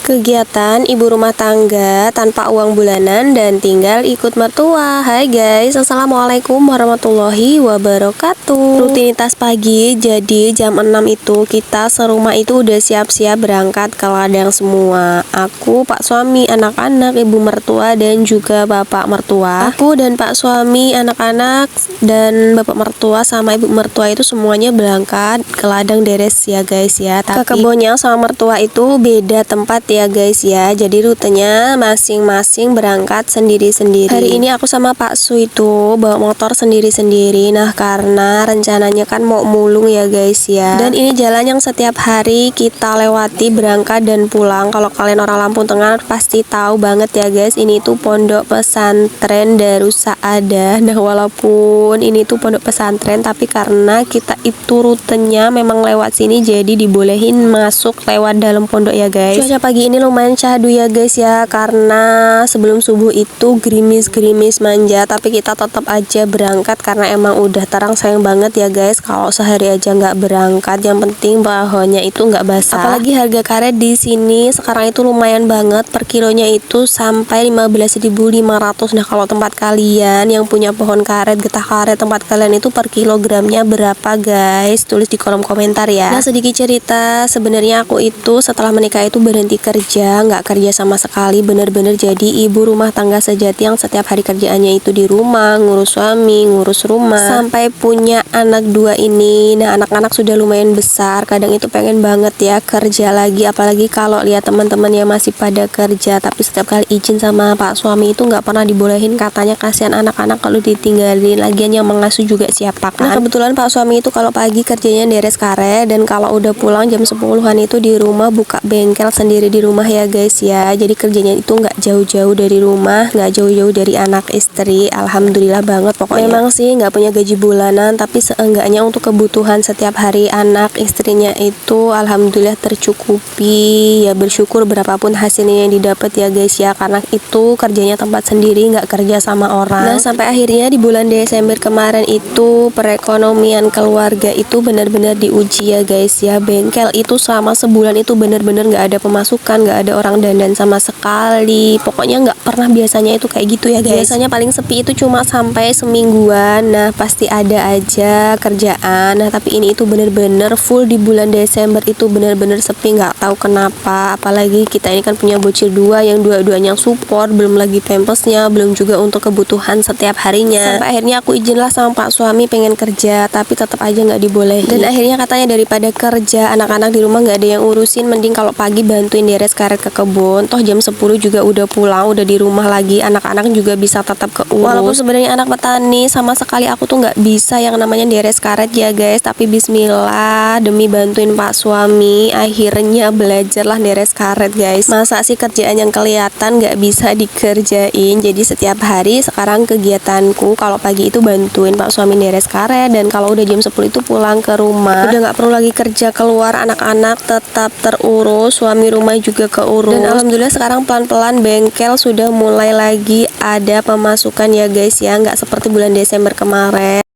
Kegiatan ibu rumah tangga tanpa uang bulanan dan tinggal ikut mertua. Hai guys, assalamualaikum warahmatullahi wabarakatuh. Rutinitas pagi, jadi jam 6 itu kita serumah itu udah siap-siap berangkat ke ladang semua. Aku, pak suami, anak-anak, ibu mertua dan juga bapak mertua. Aku dan pak suami, anak-anak dan bapak mertua sama ibu mertua itu semuanya berangkat ke ladang deres ya guys ya. Tapi ke kebunnya sama mertua itu beda tempat ya guys ya, jadi rutenya masing-masing berangkat sendiri-sendiri. Hari ini aku sama Pak Su itu bawa motor sendiri-sendiri. Nah karena rencananya kan mau mulung ya guys ya, dan ini jalan yang setiap hari kita lewati berangkat dan pulang. Kalau kalian orang Lampung Tengah pasti tahu banget ya guys, ini tuh pondok pesantren Darus Saadah. Nah walaupun ini tuh pondok pesantren, tapi karena kita itu rutenya memang lewat sini, jadi dibolehin masuk lewat dalam pondok ya guys. Cuaca pagi ini lumayan syahdu ya guys ya, karena sebelum subuh itu gerimis-gerimis manja, tapi kita tetap aja berangkat karena emang udah terang. Sayang banget ya guys kalau sehari aja nggak berangkat, yang penting bahannya itu nggak basah. Apalagi harga karet di sini sekarang itu lumayan banget, per kilonya itu sampai 15.500. Nah kalau tempat kalian yang punya pohon karet, getah karet, tempat kalian itu per kilogramnya berapa guys? Tulis di kolom komentar ya. Nah sedikit cerita, sebenarnya aku itu setelah menikah itu berhenti kerja, nggak kerja sama sekali, bener-bener jadi ibu rumah tangga sejati yang setiap hari kerjaannya itu di rumah, ngurus suami, ngurus rumah, sampai punya anak 2 ini. Nah anak-anak sudah lumayan besar, kadang itu pengen banget ya kerja lagi, apalagi kalau lihat teman-teman yang masih pada kerja, tapi setiap kali izin sama pak suami itu nggak pernah dibolehin, katanya kasihan anak-anak kalau ditinggalin, lagian yang mengasuh juga siapa kan. Nah kebetulan pak suami itu kalau pagi kerjanya deres karet, dan kalau udah pulang jam 10-an itu di rumah buka bengkel sendiri di rumah ya guys ya, jadi kerjanya itu nggak jauh-jauh dari rumah, nggak jauh-jauh dari anak istri. Alhamdulillah banget pokoknya. Memang sih nggak punya gaji bulanan, tapi seenggaknya untuk kebutuhan setiap hari anak istrinya itu alhamdulillah tercukupi ya, bersyukur berapapun hasilnya yang didapat ya guys ya, karena itu kerjanya tempat sendiri, nggak kerja sama orang. Nah sampai akhirnya di bulan Desember kemarin itu perekonomian keluarga itu benar-benar diuji ya guys ya. Bengkel itu selama sebulan itu bener-bener nggak ada pemasukan, nggak ada orang dandan sama sekali, pokoknya nggak pernah biasanya itu kayak gitu ya guys. Biasanya paling sepi itu cuma sampai semingguan, nah pasti ada aja kerjaan. Nah tapi ini itu bener-bener full di bulan Desember itu bener-bener sepi, nggak tahu kenapa. Apalagi kita ini kan punya bocil 2 yang dua-duanya support, belum lagi pampasnya, belum juga untuk kebutuhan setiap harinya. Sampai akhirnya aku izin lah sama pak suami pengen kerja, tapi tetap aja nggak dibolehin. Dan akhirnya katanya daripada kerja anak-anak di rumah nggak ada yang urusin, mending kalau pagi bantuin deres karet ke kebun, toh jam 10 juga udah pulang, udah di rumah lagi, anak-anak juga bisa tetap keurus. Walaupun sebenarnya anak petani sama sekali aku tuh nggak bisa yang namanya deres karet ya guys, tapi bismillah demi bantuin pak suami akhirnya belajarlah deres karet guys. Masa sih kerjaan yang kelihatan nggak bisa dikerjain. Jadi setiap hari sekarang kegiatanku kalau pagi itu bantuin pak suami deres karet, dan kalau udah jam 10 itu pulang ke rumah, udah nggak perlu lagi kerja keluar, anak-anak tetap terurus, suami rumah juga keurus. Dan alhamdulillah sekarang pelan-pelan bengkel sudah mulai lagi ada pemasukan ya guys ya, nggak seperti bulan Desember kemarin.